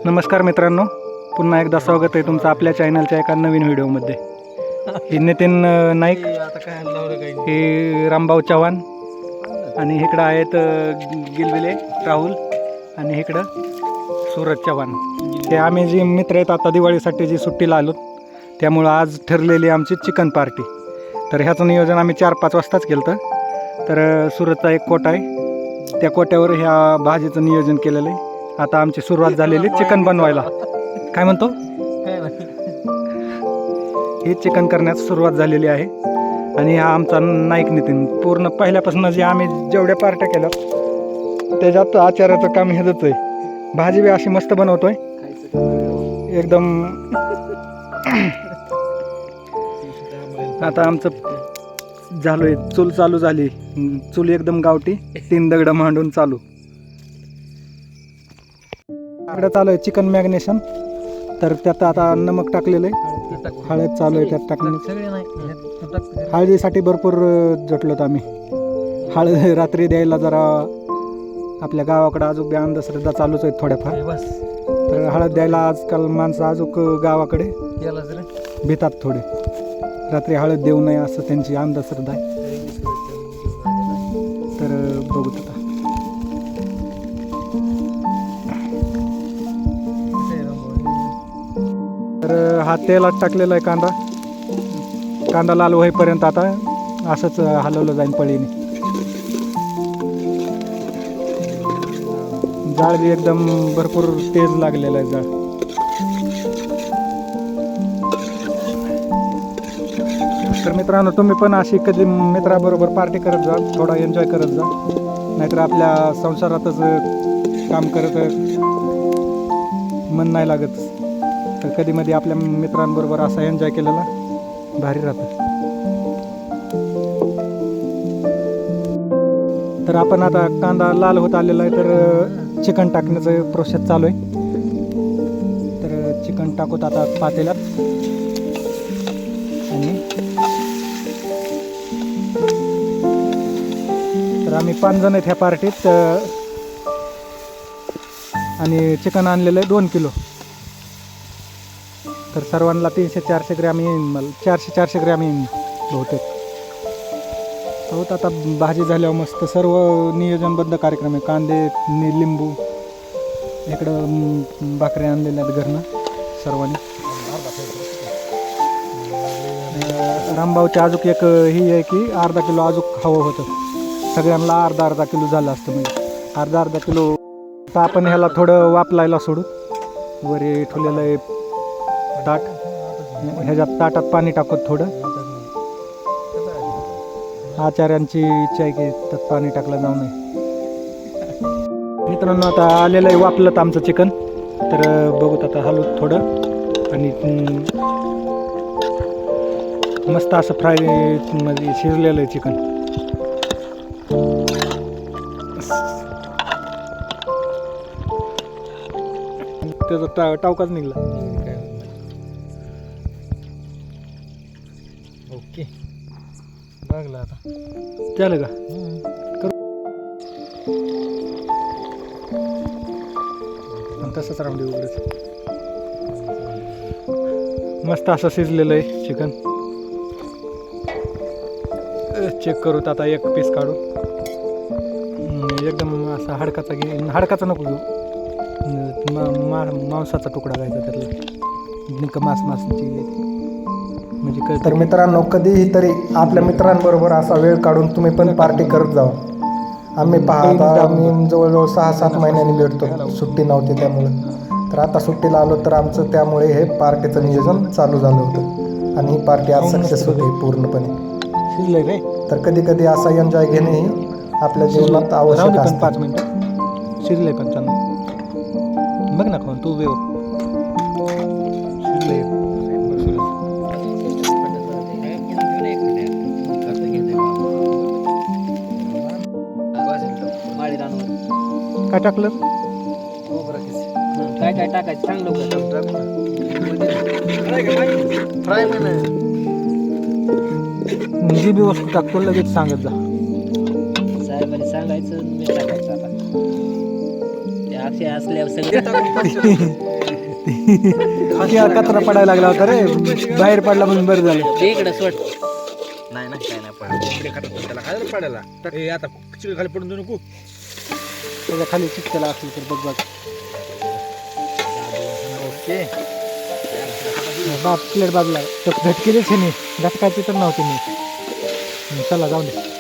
नमस्कार मित्रांनो, पुन्हा एकदा स्वागत आहे तुमचं आपल्या चॅनलच्या एका नवीन व्हिडिओमध्ये. हे नितीन नाईक, हे रामभाऊ चव्हाण आणि इकडं आहेत गिलविले राहुल आणि इकडं सूरज चव्हाण. हे आम्ही जे मित्र आहेत आता दिवाळीसाठी जी सुट्टीला आलो, त्यामुळं आज ठरलेली आमची चिकन पार्टी. तर ह्याचं नियोजन आम्ही 4-5 वाजताच केलं होतं. तर सूरजचा एक कोटा आहे, त्या कोट्यावर ह्या भाजीचं नियोजन केलेलं आहे. आता आमची सुरुवात झालेली चिकन बनवायला. काय म्हणतो, हे चिकन करण्यास सुरुवात झालेली आहे. आणि हा आमचा नाईक नितीन पूर्ण पहिल्यापासून जे आम्ही जेवढ्या पार्ट्या केल्या त्याच्यात आचाराचं काम हेच आहे. भाजी बी अशी मस्त बनवतोय एकदम. आता आमचं झालोय, चूल चालू झाली. चूल एकदम गावठी, 3 दगड मांडून चालू. इकडे चालू आहे चिकन मॅग्नेशन. तर त्यात आता नमक टाकलेलं आहे, हळद चालू आहे त्यात टाकणे. हळदीसाठी भरपूर झटलोत आम्ही. हळद रात्री द्यायला जरा आपल्या गावाकडं अजून बी अंधश्रद्धा चालूच आहेत थोड्याफार. तर हळद द्यायला आजकाल माणसं अजून गावाकडे भीतात थोडे. रात्री हळद देऊ नये असं त्यांची अंधश्रद्धा आहे. तर बघू आता. तर हा तेलात टाकलेला आहे कांदा. कांदा लाल होईपर्यंत आता असंच हलवलं जाईल पळीने. जाळ बी एकदम भरपूर तेज लागलेला आहे जाळ. तर मित्रांनो, तुम्ही पण अशी कधी मित्राबरोबर पार्टी करत जा, थोडा एन्जॉय करत जा. नाहीतर आपल्या संसारातच काम करत मन नाही लागत. तर कधी मध्ये आपल्या मित्रांबरोबर असा एन्जॉय केलेला भारी राहतं. तर आपण आता कांदा लाल होत आलेला आहे, तर चिकन टाकण्याचं प्रोसेस चालू आहे. तर चिकन टाकूत आता पातेल्यात. आणि तर आम्ही 5 जण आहेत ह्या पार्टीत. आणि चिकन आणलेलं आहे 2 किलो. तर सर्वांना 300-400 ग्रॅम येईन. मला 400-400 ग्रॅम येईन बहुतेक. आता भाजी झाल्यावर मस्त सर्व नियोजनबद्ध कार्यक्रम आहे. कांदे, लिंबू, इकडं भाकरी आणलेल्या आहेत घरनं सर्वांनी. रामभाऊच्या अजून एक ही आहे की अर्धा किलो अजून हवं होतं. सगळ्यांना अर्धा किलो झालं असतं, म्हणजे अर्धा किलो. तर आपण ह्याला थोडं वापलायला सोडू. वरी ठेवलेलं आहे ताट. ह्याच्यात ताटात पाणी टाकत थोडं. आचार्यांची इच्छा आहे की त्यात पाणी टाकलं जाऊ नये. मित्रांनो, आता आलेलं आहे वापलत आमचं चिकन. तर बघूत आता हलवू थोडं. आणि मस्त असं फ्राय म्हणजे शिजलेलं आहे चिकन. त्याचा टावकाच निघला. ओके, बघला आता झालं का? तसंच राहून दे उघडच. मस्त असं शिजलेलं आहे चिकन. चेक करूत आता, एक पीस काढू. एकदम असा हाडकाचा हाडकाचा नको घेऊ, मांसाचा तुकडा घ्यायचा त्यातला. मांसाची म्हणजे. तर मित्रांनो, कधीही तरी आपल्या मित्रांबरोबर असा वेळ काढून तुम्ही पण पार्टी करत जावा. आम्ही पाहता, आम्ही जवळजवळ 6-7 महिन्यांनी भेटतो. सुट्टी नव्हती त्यामुळे. तर आता सुट्टीला आलो तर आमचं त्यामुळे हे पार्टीचं नियोजन चालू झालं होतं. आणि ही पार्टी आज सक्सेस होते पूर्णपणे. शिजलंय काय? तर कधी कधी असा एन्जॉय घेणे ही आपल्या जीवनात आवश्यक असतं. 5 मिनिटं शिजलंय पण चांगलं. बघ ना खाऊन तू वेव शिजलंय. काय टाकलं? काय टाकायचं सांग लवकर. फ्राय जी बी वस्तू टाकतो लगेच सांगत जा. साहेबांनी सांगायचं मी टाकायचं आता ते अक्षय असल्यावर सगळं कचरा पडायला लागला होता रे बाहेर पडला म्हणून बरं झालं. ते इकडं सोड नाही ना काय नाही पडलं इकडे खातात त्याला खायला पडायला ए आता चिकन खाली पडून देऊ नको. त्याच्या खाली चिकटला असलं तर बघ बघ. ओके बाप प्लेट बाजूला झटकेलीच हे नाही झटकायची तर नव्हती मी. चला जाऊ दे.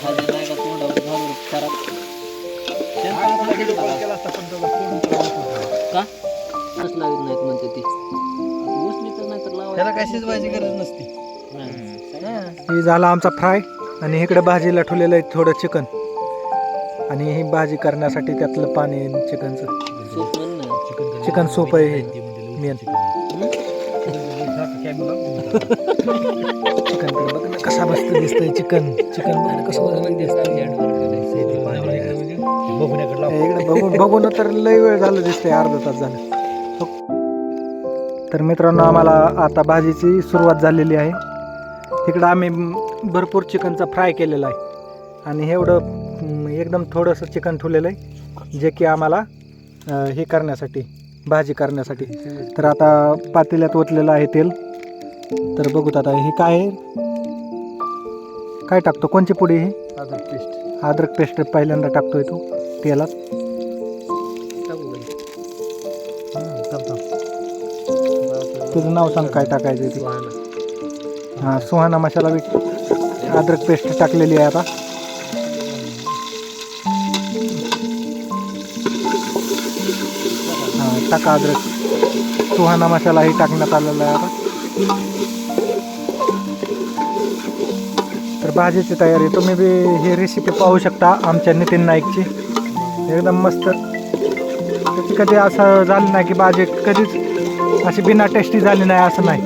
हजर नाही का तोंडावर घालून करा का असं लावित नाहीत म्हणते ती उसली तर नाही तर लावायचं. त्याला काय शिजवायची गरज नसती. हे झाला आमचा फ्राय आणि इकडे भाजीला ठेवलेलं आहे थोडं चिकन आणि ही भाजी करण्यासाठी त्यातलं पाणी चिकनचं सूप म्हण ना. चिकन सूप आहे हे मेन. चिकन बघ ना कसा मस्त दिसतंय चिकन चिकन बघ ना कसं वजन दिसतंय. इकडे बघून तर लय वेळ झालं दिसतंय अर्धा तास झालं. तर मित्रांनो आम्हाला आता भाजीची सुरुवात झालेली आहे. इकडं आम्ही भरपूर चिकनचा फ्राय केलेला आहे आणि एवढं एकदम थोडंसं चिकन ठेवलेलं आहे जे की आम्हाला हे करण्यासाठी भाजी करण्यासाठी. तर आता पातेल्यात ओतलेलं आहे तेल. तर बघूत आता हे काय आहे काय टाकतो कोणची पुडी ही अद्रक पेस्ट पहिल्यांदा टाकतोय तो तेलात. टाकू बाई. तुझं नाव सांग काय टाकायचं ते. हां सुहाना मसाला बी अद्रक पेस्ट टाकलेली आहे आता. हां टाका अद्रक सुहाना मसालाही टाकण्यात आलेला आहे आता. तर भाजीची तयारी तुम्ही बी ही रेसिपी पाहू शकता आमच्या नितीन नाईकची एकदम मस्त. त्याची कधी असं झालं नाही की भाजी कधीच अशी बिना टेस्टी झाली नाही असं नाही.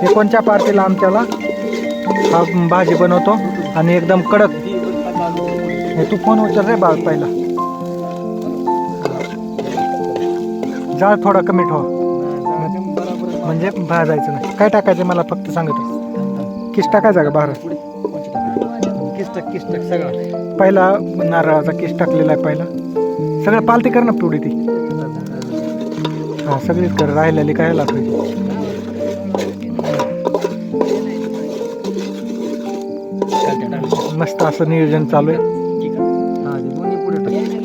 हे कोणत्या पार्टीला आमच्याला हा भाजी बनवतो आणि एकदम कडक. हे तू फोन उचल रे बाळ पहिला. जाळ थोडा कमी ठेवा म्हणजे भाजायचं नाही. काय टाकायचं मला फक्त सांगतो. किस टाकायचा का बाहेर किस टाक सगळं पहिला नारळाचा किस टाकलेला आहे पहिला. सगळं पालती कर ना पुढे ती. हां सगळीच कर राहिलेली काय लागते. मस्त असं नियोजन चालू आहे.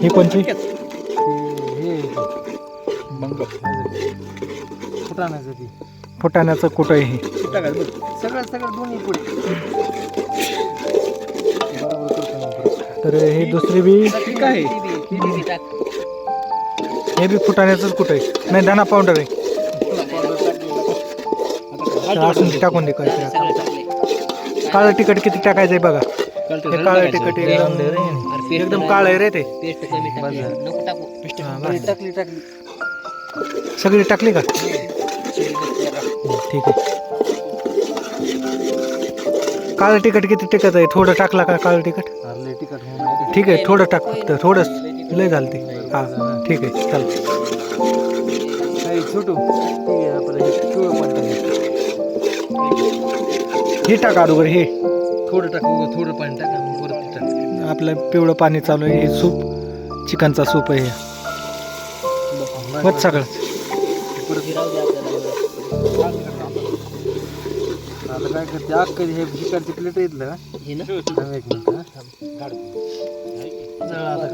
ही कोणची फुटाण्याचं कुठं आहे हे. सगळं दोन्ही पुढे तर हे दुसरी बी काय हे बी फुटाण्याचंच कुठं आहे. नाही धना पावडर आहे. असून ती टाकून दे काय. काळं तिखट किती टाकायचं आहे बघा. हे काळं तिखट एकदम काळं आहे रे ते. पेस्ट कमी टाकली नको टाकू. टाकली सगळी टाकली का ठीक आहे. काळं तिखट किती टिकत आहे. थोडं टाकला का काळं तिखट ठीक आहे. थोडं टाक फक्त थोडंच लय झालं ते. हां ठीक आहे चल. छोटू हे टाक अगोदर हे थोडं टाकू थोडं पाणी टाका परत टाक. आपलं पिवळं पाणी चालू आहे. हे सूप चिकनचा सूप आहे हे. बस सगळं आता काय करते अख्खं हे भिकारची प्लेट येतलं का हे ना एक मिनिट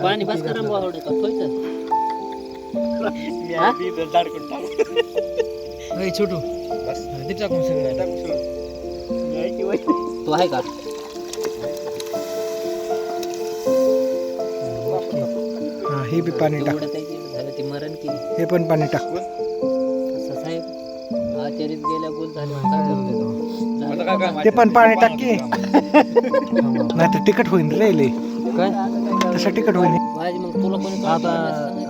पाणी बस करा बावडे का ठेवायचं. छोटू ते टाकून सगळं तो आहे का हां हे बी पाणी टाक. एवढं काही केलं झालं ते मरण केली. हे पण पाणी टाक. असं साहेब आचार्यात गेल्या बोल झाले ते पण पाणी टाक की नाही तर तिखट होईन रे लय. काय तसं तिखट होईन. भाजी मग तुला कोणी आता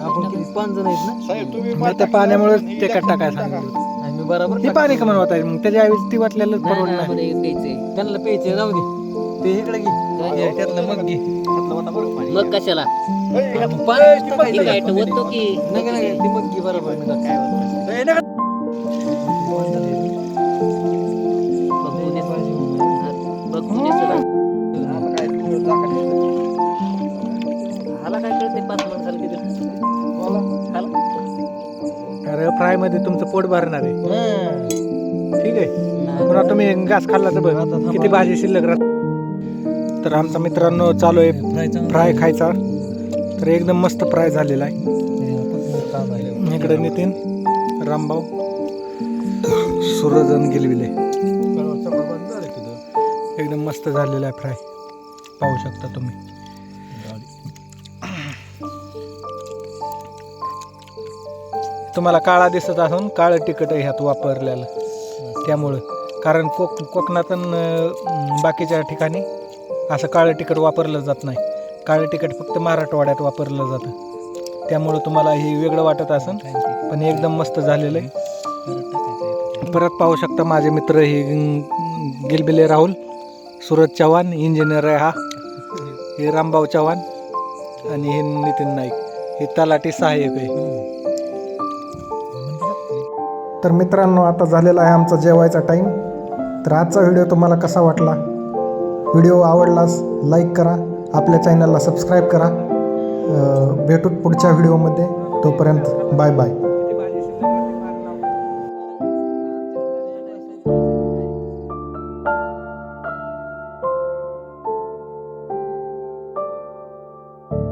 आपण किती 5 जण आहेत ना. मग त्या पाण्यामुळे तिखट टाकायला सांगितलं. आणि मी बरोबर हे पाणी का म्हणत आहे मग त्याच्याऐवजी ती वाटलेलं परवड नाही. त्यांना प्यायचे जाऊ दे ते इकडे घे त्यातलं मग घे मग कशाला पाणी काय होतो की नाही ते मग घे बरोबर काय बघ फ्रायमध्ये तुमचं पोट भरणार आहे. ठीक आहे. नाही. पुन्हा तुम्ही घास खाल्ला तर बघ किती भाजी शिल्लक राहत. तर आमचा मित्रांनो चालू आहे फ्राय खायचा. तर एकदम मस्त फ्राय झालेला आहे. इकडे नितीन, रामभाऊ, सूरजन गिलविले. एकदम मस्त झालेला आहे फ्राय, पाहू शकता तुम्ही. तुम्हाला काळा दिसत असून काळं तिखट आहे ह्यात वापरलेलं, त्यामुळं. कारण कोकणात बाकीच्या ठिकाणी असं काळं तिखट वापरलं जात नाही. काळं तिखट फक्त मराठवाड्यात वापरलं जातं, त्यामुळं तुम्हाला हे वेगळं वाटत असेल, पण एकदम मस्त झालेलं आहे. परत पाहू शकता माझे मित्र हे गिलबिले राहुल, सूरज चव्हाण इंजिनियर आहे हा, हे रामभाऊ चव्हाण आणि हे नितीन नाईक, हे तलाठी सहाय्यक आहे. तर मित्रांनो आता झालेला आहे आमचा जेवायचा टाईम. तर आजचा व्हिडिओ तुम्हाला कसा वाटला? व्हिडिओ आवडलास लाईक करा, आपल्या चॅनलला सबस्क्राईब करा. भेटूत पुढच्या व्हिडिओमध्ये. तोपर्यंत बाय बाय.